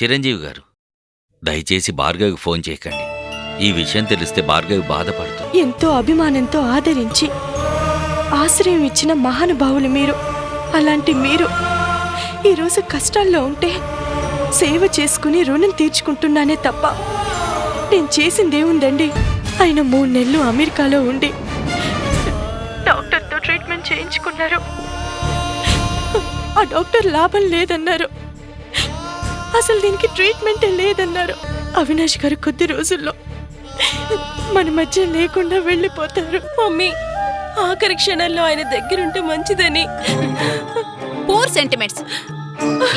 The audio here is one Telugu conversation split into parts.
చిరంజీవి గారు, దయచేసి భార్గవికి ఫోన్ చేయకండి. ఈ విషయం తెలిస్తే భార్గవి బాధపడుతుంది. ఎంతో అభిమానంతో ఆదరించి ఆశ్రయం ఇచ్చిన మహానుభావులు మీరు. అలాంటి మీరు ఈరోజు కష్టాల్లో ఉంటే సేవ చేసుకుని రుణం తీర్చుకుంటున్నానే తప్ప నేను చేసిందేముందండి? ఆయన 3 నెలలు అమెరికాలో ఉండి డాక్టర్తో ట్రీట్మెంట్ చేయించుకున్నారు. ఆ డాక్టర్ లాభం లేదన్నారు. అసలు దీనికి ట్రీట్మెంటే లేదన్నారు. అవినాష్ గారు కొద్ది రోజుల్లో మన మధ్య లేకుండా వెళ్ళిపోతారు. మమ్మీ, ఆఖరి క్షణాల్లో ఆయన దగ్గరుంటే మంచిదని. Poor sentiments.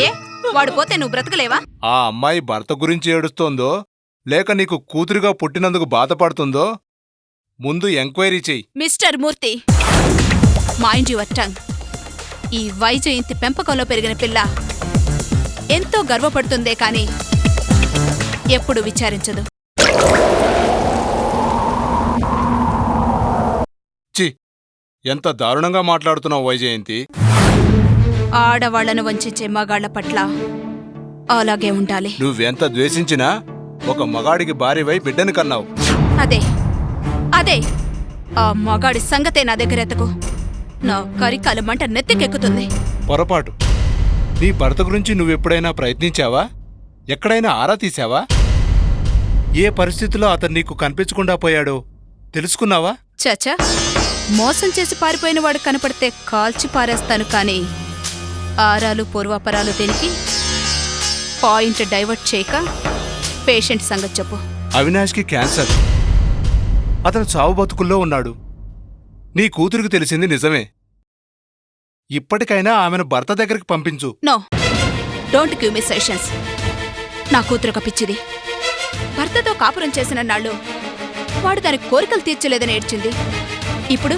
ఏ వాడు పోతే నువ్వు బ్రతకలేవా? ఆ అమ్మాయి భర్త గురించి ఏడుస్తోందో లేక నీకు కూతురుగా పుట్టినందుకు బాధపడుతుందో ముందు ఎంక్వైరీ చెయ్యి. Mister Murthy, mind your tongue. ఈ వైజయంతి పెంపకంలో పెరిగిన పిల్ల ఎంతో గర్వపడుతుందే కాని ఎప్పుడు విచారించదు. చి, ఎంత దారుణంగా మాట్లాడుతున్నావు వైజయంతి. ఆడవాళ్లను వంచే మగాళ్ల పట్ల అలాగే ఉండాలి. నువ్వెంత ద్వేషించినా ఒక మగాడికి భార్యవై బిడ్డని కన్నావు. అదే అదే ఆ మగాడి సంగతే నా దగ్గర ఎత్తకు. నా కరికాల మంట నెత్తికెక్కుతుంది. పొరపాటు. నీ భర్త గురించి నువ్వెప్పుడైనా ప్రయత్నించావా? ఎక్కడైనా ఆరా తీశావా? ఏ పరిస్థితిలో అతను నీకు కనిపించకుండా పోయాడో తెలుసుకున్నావా? చచా, మోసం చేసి పారిపోయిన వాడు కనపడితే కాల్చి పారేస్తాను కాని ఆరాలు పూర్వాపరాలు దేనికి? పాయింట్ డైవర్ట్ చేయక పేషెంట్ సంగతి చెప్పు. అవినాష్కి క్యాన్సర్. అతను చావు బతుకుల్లో ఉన్నాడు. నీ కూతురికి తెలిసింది నిజమే. ఇప్పటికైనా ఆమెను భర్త దగ్గరికి పంపించు. No, don't give me suggestions. నా కూతురు ఒక పిచ్చిది. భర్తతో కాపురం చేసిన నాళ్ళు వాడు దాని కోరికలు తీర్చలేదని ఏడ్చింది. ఇప్పుడు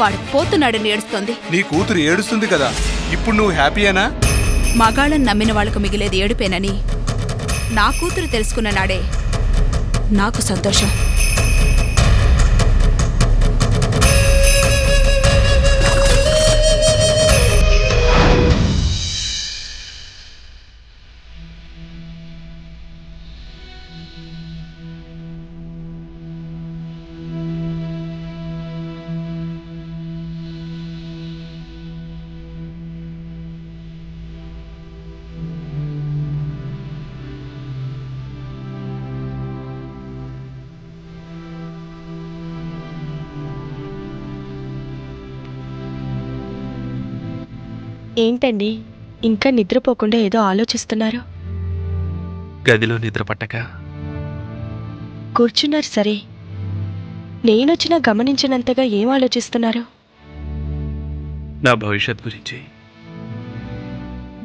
వాడు పోతున్నాడని ఏడుస్తోంది. నీ కూతురు ఏడుస్తుంది కదా, ఇప్పుడు నువ్వు హ్యాపీయేనా? మగాళ్ళని నమ్మిన వాళ్లకు మిగిలేది ఏడుపేనని నా కూతురు తెలుసుకున్న నాడే నాకు సంతోషం. ఏంటండి ఇంకా నిద్రపోకుండా ఏదో ఆలోచిస్తున్నారు? గదిలో నిద్ర పట్టక కూర్చున్నారు సరే, నేనొచ్చినా గమనించినంతగా ఏం ఆలోచిస్తున్నారు? నా భవిష్యత్ గురించి.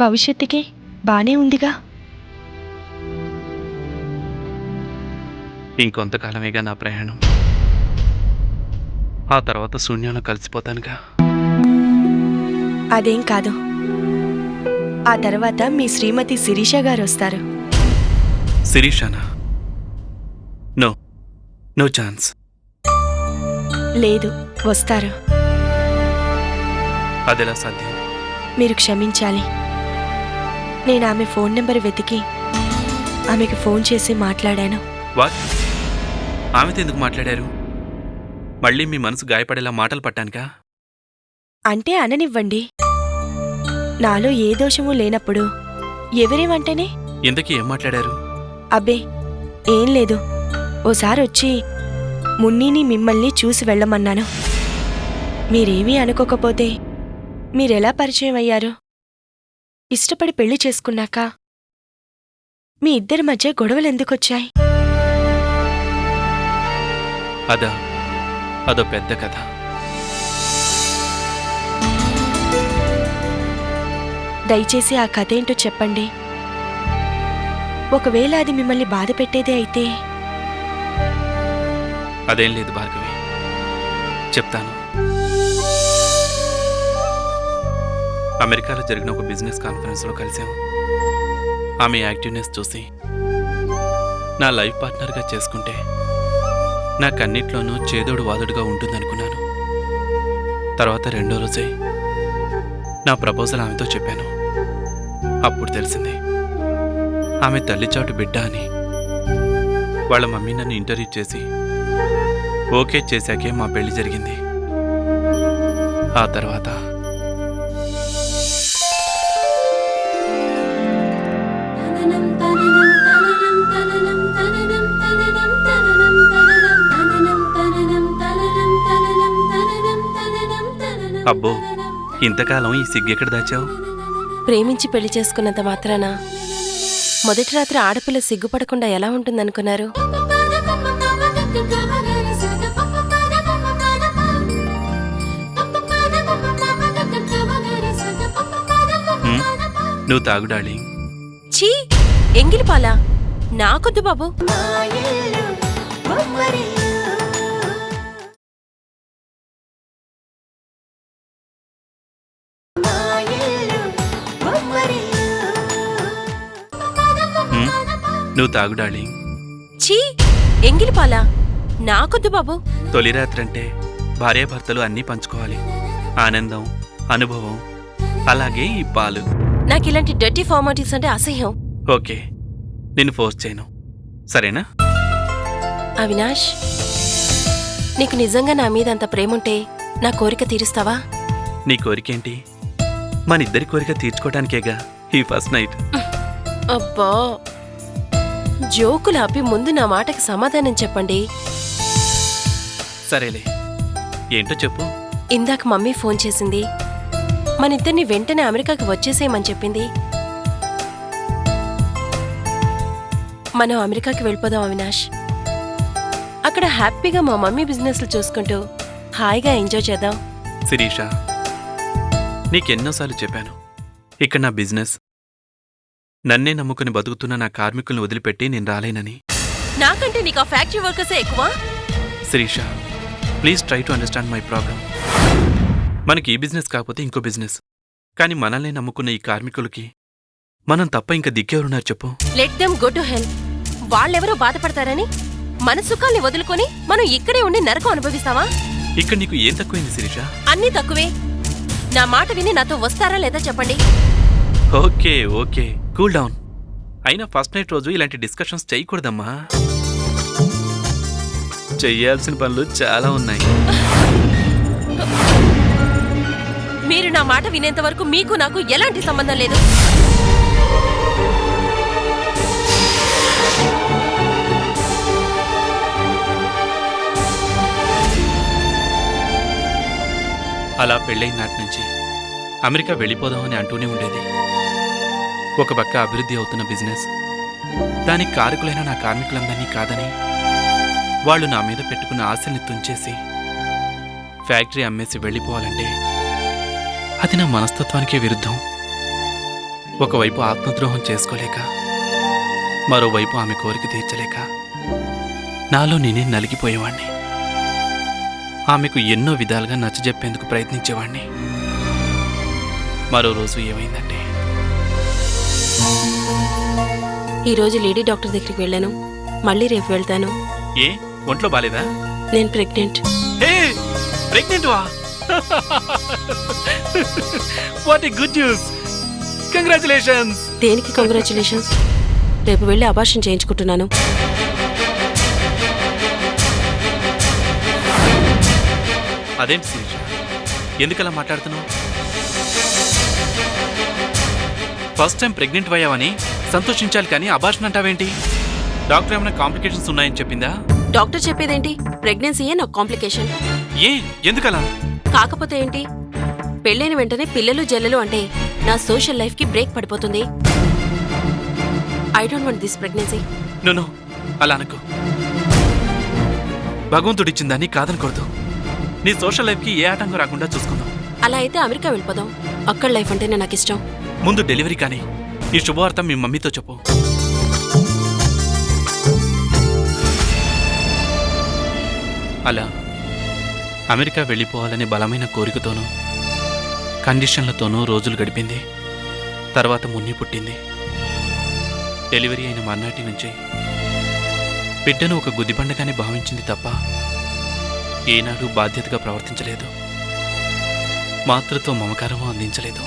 భవిష్యత్తుకే బానే ఉందిగా. ఇంకొంతకాలమేగా నా ప్రయాణం. ఆ తర్వాత శూన్యంలో కలిసిపోతానుగా. అదేం కాదు. ఆ తర్వాత మీ శ్రీమతి శిరీష గారు వస్తారు. శిరీషనా? No, no chance. లేదు, వస్తారు. అదెలా సాధ్యం? మీరు క్షమించాలి. నేను ఆమె ఫోన్ నెంబర్ వెతికి ఆమెకు ఫోన్ చేసి మాట్లాడాను. వాట్? ఆమెతో ఎందుకు మాట్లాడారు? మళ్ళీ మీ మనసు గాయపడేలా మాటలు పట్టానుకా? అంటే అననివ్వండి. నాలో ఏ దోషమూ లేనప్పుడు ఎవరేమంటేనే. ఇంతకీ ఏం మాట్లాడారు? అబ్బే ఏం లేదు. ఓసారి వచ్చి మున్నీని మిమ్మల్ని చూసి వెళ్ళమన్నాను. మీరేమీ అనుకోకపోతే మీరెలా పరిచయం అయ్యారు? ఇష్టపడి పెళ్లి చేసుకున్నాక మీ ఇద్దరి మధ్య గొడవలెందుకొచ్చాయి? అదో పెద్ద కథ. దయచేసి ఆ కథ ఏంటో చెప్పండి. ఒకవేళ అది మిమ్మల్ని బాధ పెట్టేదే అయితే. అదేం లేదు భార్గవి, చెప్తాను. అమెరికాలో జరిగిన ఒక బిజినెస్ కాన్ఫరెన్స్లో కలిసాం. ఆమె యాక్టివ్నెస్ చూసి నా లైఫ్ పార్ట్నర్గా చేసుకుంటే నాకన్నిట్లోనూ చేదోడు వాదుడుగా ఉంటుందనుకున్నాను. తర్వాత రెండో రోజే నా ప్రపోజల్ ఆమెతో చెప్పాను. అప్పుడు తెలిసింది ఆమె తల్లిచాటు బిడ్డ అని. వాళ్ళ మమ్మీ నన్ను ఇంటర్వ్యూ చేసి ఓకే చేశాకే మా పెళ్లి జరిగింది. ఆ తర్వాత అబ్బో, ఇంతకాలం ఈ సిగ్గెక్కడ దాచావు? ప్రేమించి పెళ్లి చేసుకున్నంత మాత్రాన మొదటి రాత్రి ఆడపిల్ల సిగ్గుపడకుండా ఎలా ఉంటుందనుకున్నారు? నువ్వు తాగు డార్లింగ్. ఛీ, ఎంగిలి పాలా? నాకొద్దు బాబు. నువ్వు తాగు డార్లింగ్. ఛీ, ఎంగిలి పాలా? నాకొద్దు బాబు. తొలి రాత్రంటే భార్యాభర్తలు అన్నీ పంచుకోవాలి. ఆనందం, అనుభవం, అలాగే ఈ పాలు. నాకు ఇలాంటి డర్టీ ఫార్మాలిటీస్ అంటే అసహ్యం. ఓకే, నిన్ను ఫోర్స్ చేయను, సరేనా? అవినాష్, నీకు నిజంగా నా మీద అంత ప్రేముంటే నా కోరిక తీరుస్తావా? నీ కోరికేంటి? మనిద్దరి కోరిక తీర్చుకోవడానికేగా ఈ ఫస్ట్ నైట్. అబ్బా, జోకులు ఆపి ముందు నా మాటకి సమాధానం చెప్పండి. సరేలే, ఏంటో చెప్పు. ఇందాక మమ్మీ ఫోన్ చేసింది. మనిద్దరిని వెంటనే అమెరికాకి వచ్చేసేయమని చెప్పింది. మనం అమెరికాకి వెళ్ళిపోదాం అవినాష్. అక్కడ హ్యాపీగా మా మమ్మీ బిజినెస్లు చూసుకుంటూ హాయిగా ఎంజాయ్ చేద్దాం. శిరీష, నీకెన్నోసార్లు చెప్పాను, ఇక్కడ నా బిజినెస్, నన్నే నమ్ముకుని బతుకుతున్న నా కార్మికుల్ని వదిలిపెట్టి నేను రాలేనని. నాకంటే నీకు ఆ ఫ్యాక్టరీ వర్కర్సే ఎక్కువ. Shirisha, please try to understand my problem. మనకి ఈ బిజినెస్ కాకపోతే ఇంకో బిజినెస్, కానీ మనల్ని నమ్ముకున్న ఈ కార్మికులకి మనం తప్ప ఇంకా దిక్కెవరున్నారు చెప్పు? Let them go to help. వాళ్ళెవరో బాధపడతారని మన సుఖాల్ని వదులుకొని మనం ఇక్కడే ఉండి నరకం అనుభవిస్తావా? ఇక్కడ నీకు ఏం తక్కువైంది శిరీష? అన్నీ తక్కువే. నా మాట విని నాతో వస్తారా లేదా చెప్పండి. Okay okay, cool down. అయినా ఫస్ట్ నైట్ రోజు ఇలాంటి డిస్కషన్స్ చేయకూడదమ్మా. చెయ్యాల్సిన పనులు చాలా ఉన్నాయి. మీరు నా మాట వినేంత వరకు మీకు నాకు ఎలాంటి సంబంధం లేదు. అలా పెళ్ళైన నాటి నుంచి అమెరికా వెళ్ళిపోదామని అంటూనే ఉండేది. ఒక పక్క అభివృద్ధి అవుతున్న బిజినెస్, దానికి కారకులైన నా కార్మికులందరినీ కాదని వాళ్ళు నా మీద పెట్టుకున్న ఆశల్ని తుంచేసి ఫ్యాక్టరీ అమ్మేసి వెళ్ళిపోవాలంటే అది నా మనస్తత్వానికే విరుద్ధం. ఒకవైపు ఆత్మద్రోహం చేసుకోలేక, మరోవైపు ఆమె కోరిక తీర్చలేక నాలో నేనే నలిగిపోయేవాణ్ణి. ఆమెకు ఎన్నో విధాలుగా నచ్చజెప్పేందుకు ప్రయత్నించేవాణ్ణి. మరో రోజు ఏమైందంటే, ఈరోజు లేడీ డాక్టర్ దగ్గరికి వెళ్ళాను. మళ్ళీ రేపు వెళ్తాను. ఏ ఒంట్లో బాలేదా? నేను ప్రెగ్నెంట్. ప్రెగ్నెంట్ వా? What a good news! Congratulations. దేనికి కంగ్రాచులేషన్స్? రేపు వెళ్ళి అబార్షన్ చేయించుకుంటున్నాను. అదేంటి శిరీష, ఎందుకలా మాట్లాడుతున్నావు? ఫస్ట్ టైం ప్రెగ్నెంట్ అయ్యావని సంతోషించాలి కానీ అబార్షన్ అంటావేంటి? డాక్టర్ ఏమైనా కాంప్లికేషన్స్ ఉన్నాయని చెప్పిందా? డాక్టర్ చెప్పేదేంటి? ప్రెగ్నెన్సీయే నాకు కాంప్లికేషన్. ఏ ఎందుకలా? కాకపోతే ఏంటి, పెళ్ళైన వెంటనే పిల్లలు జల్లలు అంటే నా సోషల్ లైఫ్ కి బ్రేక్ పడిపోతుంది. I don't want this pregnancy. No, అలా అనుకో. భగవంతుడిచ్చిందని కాదనకూడదు. నీ సోషల్ లైఫ్కి ఏ ఆటంకం రాకుండా చూసుకుందాం. అలా అయితే అమెరికా వెళ్ళిపోదాం. అక్కడ లైఫ్ అంటేనే నాకు ఇష్టం. ముందు డెలివరీ కానీ ఈ శుభవార్త మీ మమ్మీతో చెప్పు. అలా అమెరికా వెళ్ళిపోవాలనే బలమైన కోరికతోనూ కండిషన్లతోనూ రోజులు గడిపింది. తర్వాత మున్ని పుట్టింది. డెలివరీ అయిన మర్నాటి నుంచి బిడ్డను ఒక గుదిబండగానే భావించింది తప్ప ఏనాడు బాధ్యతగా ప్రవర్తించలేదు. మాతృత్వ మమకారము అందించలేదు.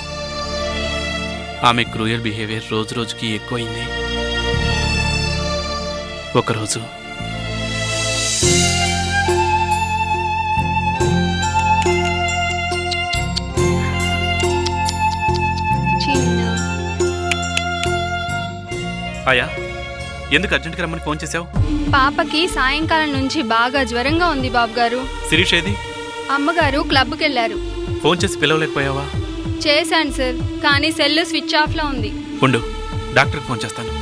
ఆమె క్రూయల్ బిహేవియర్ రోజురోజుకి ఎక్కువైంది. ఒకరోజు ఆయా ఎందుకు అర్జెంట్గా రమ్మని ఫోన్ చేశావు? పాపకి సాయంకాలం నుంచి బాగా జ్వరంగా ఉంది బాబుగారు. శిరీష్ ఏది? అమ్మగారు క్లబ్కి వెళ్ళారు. ఫోన్ చేసి పిలవలేకపోయావా? చేశాను సార్, కానీ సెల్ స్విచ్ ఆఫ్లో ఉంది. ఉండు, డాక్టర్కి ఫోన్ చేస్తాను.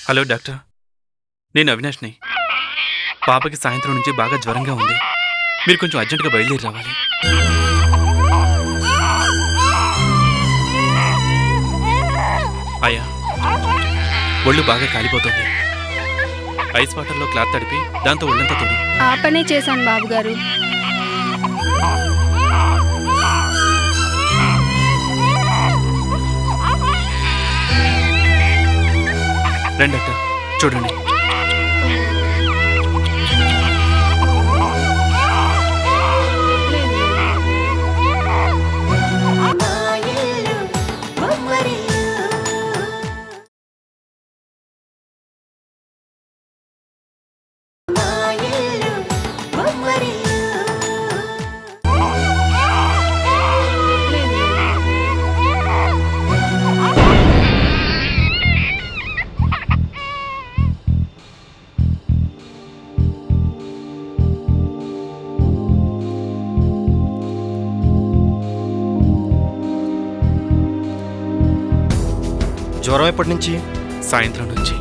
హలో డాక్టర్, నేను అవినాష్ని. పాపకి సాయంత్రం నుంచి బాగా జ్వరంగా ఉంది. మీరు కొంచెం అర్జెంటుగా బయలుదేరి రావాలి. అయ్యా, ఒళ్ళు బాగా కాలిపోతుంది. ఐస్ వాటర్లో క్లాత్ తడిపి దాంతో ఒళ్ళంతా తొడు. ఆ పనే చేశాను బాబుగారు. రండి డాక్టర్, చూడండి. జ్వరం ఎప్పటి నుంచి? సాయంత్రం నుంచి.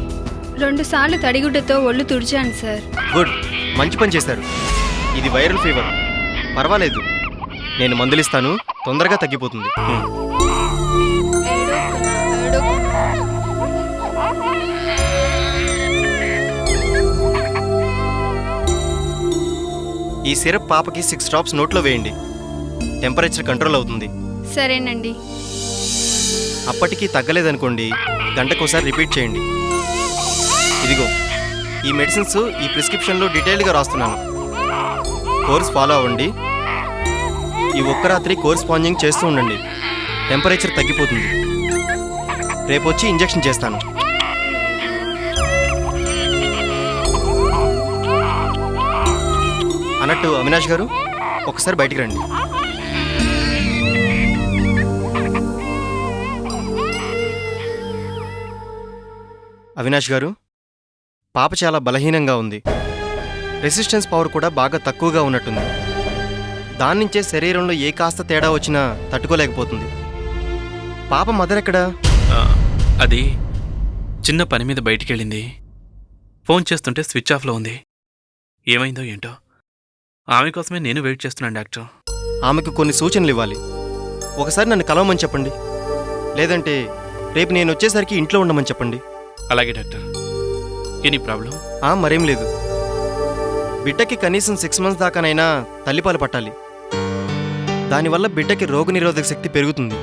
2 సార్లు తడిగుడ్డతో ఒళ్ళు తుడిచాను సార్. గుడ్, మంచి పని చేశారు. ఇది వైరల్ ఫీవర్, పర్వాలేదు. నేను మందులిస్తాను, తొందరగా తగ్గిపోతుంది. ఈ సిరప్ పాపకి 6 డ్రాప్స్ నోట్లో వేయండి. టెంపరేచర్ కంట్రోల్ అవుతుంది. సరేనండి. అప్పటికీ తగ్గలేదనుకోండి, గంటకోసారి రిపీట్ చేయండి. ఇదిగో ఈ మెడిసిన్స్ ఈ ప్రిస్క్రిప్షన్లో డీటెయిల్గా రాస్తున్నాను. కోర్స్ ఫాలో అవ్వండి. ఈ ఒక్క రాత్రి కోర్స్ స్పాంజింగ్ చేస్తూ ఉండండి. టెంపరేచర్ తగ్గిపోతుంది. రేపు వచ్చి ఇంజెక్షన్ చేస్తాను. అన్నట్టు అవినాష్ గారు, ఒకసారి బయటికి రండి. అవినాష్ గారు, పాప చాలా బలహీనంగా ఉంది. రెసిస్టెన్స్ పవర్ కూడా బాగా తక్కువగా ఉన్నట్టుంది. దాని నుంచే శరీరంలో ఏ కాస్త తేడా వచ్చినా తట్టుకోలేకపోతుంది. పాప మదర్ ఎక్కడా? అది చిన్న పని మీద బయటికి వెళ్ళింది. ఫోన్ చేస్తుంటే స్విచ్ ఆఫ్లో ఉంది. ఏమైందో ఏంటో. ఆమె కోసమే నేను వెయిట్ చేస్తున్నాను డాక్టర్. ఆమెకు కొన్ని సూచనలు ఇవ్వాలి. ఒకసారి నన్ను కలవమని చెప్పండి, లేదంటే రేపు నేను వచ్చేసరికి ఇంట్లో ఉండమని చెప్పండి. అలాగే డాక్టర్. Any problem? మరేం లేదు. బిడ్డకి కనీసం 6 months దాకానైనా తల్లిపాలు పట్టాలి. దానివల్ల బిడ్డకి రోగనిరోధక శక్తి పెరుగుతుంది.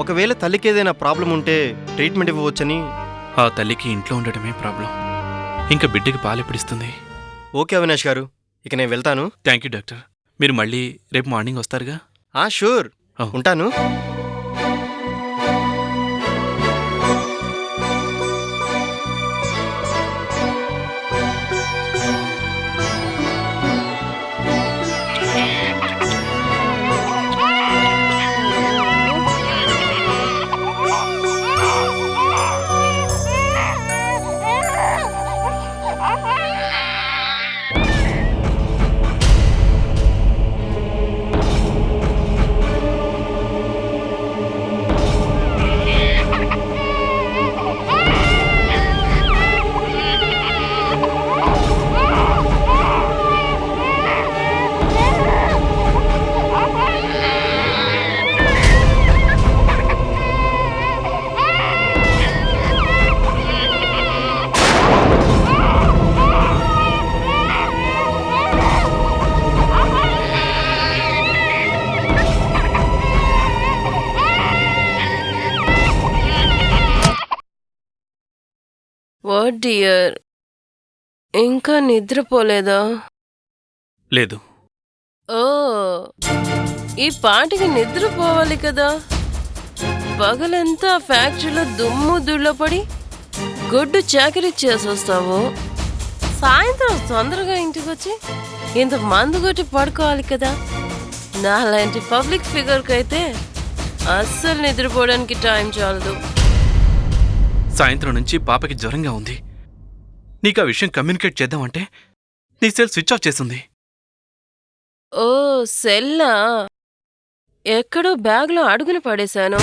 ఒకవేళ తల్లికి ఏదైనా ప్రాబ్లం ఉంటే ట్రీట్మెంట్ ఇవ్వవచ్చని. ఆ తల్లికి ఇంట్లో ఉండటమే ప్రాబ్లం. ఇంకా బిడ్డకి పాలు ఎప్పుడిస్తుంది? ఓకే అవినాష్ గారు, ఇక నేను వెళ్తాను. Thank you doctor. మీరు మళ్ళీ రేపు మార్నింగ్ వస్తారుగా? షూర్, ఉంటాను. వాట్ డియర్, ఇంకా నిద్రపోలేదా? లేదు. ఓ ఈ పాటికి నిద్రపోవాలి కదా. పగలంతా ఫ్యాక్టరీలో దుమ్ము దుళ్ళపడి గొడ్డు చాకరీ చేసొస్తావు. సాయంత్రం తొందరగా ఇంటికి వచ్చి ఇంత మందు కొట్టి పడుకోవాలి కదా. నాలాంటి పబ్లిక్ ఫిగర్కి అయితే అస్సలు నిద్రపోవడానికి టైం చాలదు. సాయంత్రం నుంచి పాపకి జ్వరంగా ఉంది. నీకు ఆ విషయం కమ్యూనికేట్ చేద్దామంటే నీ సెల్ స్విచ్ ఆఫ్ చేసింది. ఓ సెల్లా, ఎక్కడో బ్యాగ్లో అడుగున పడేశాను.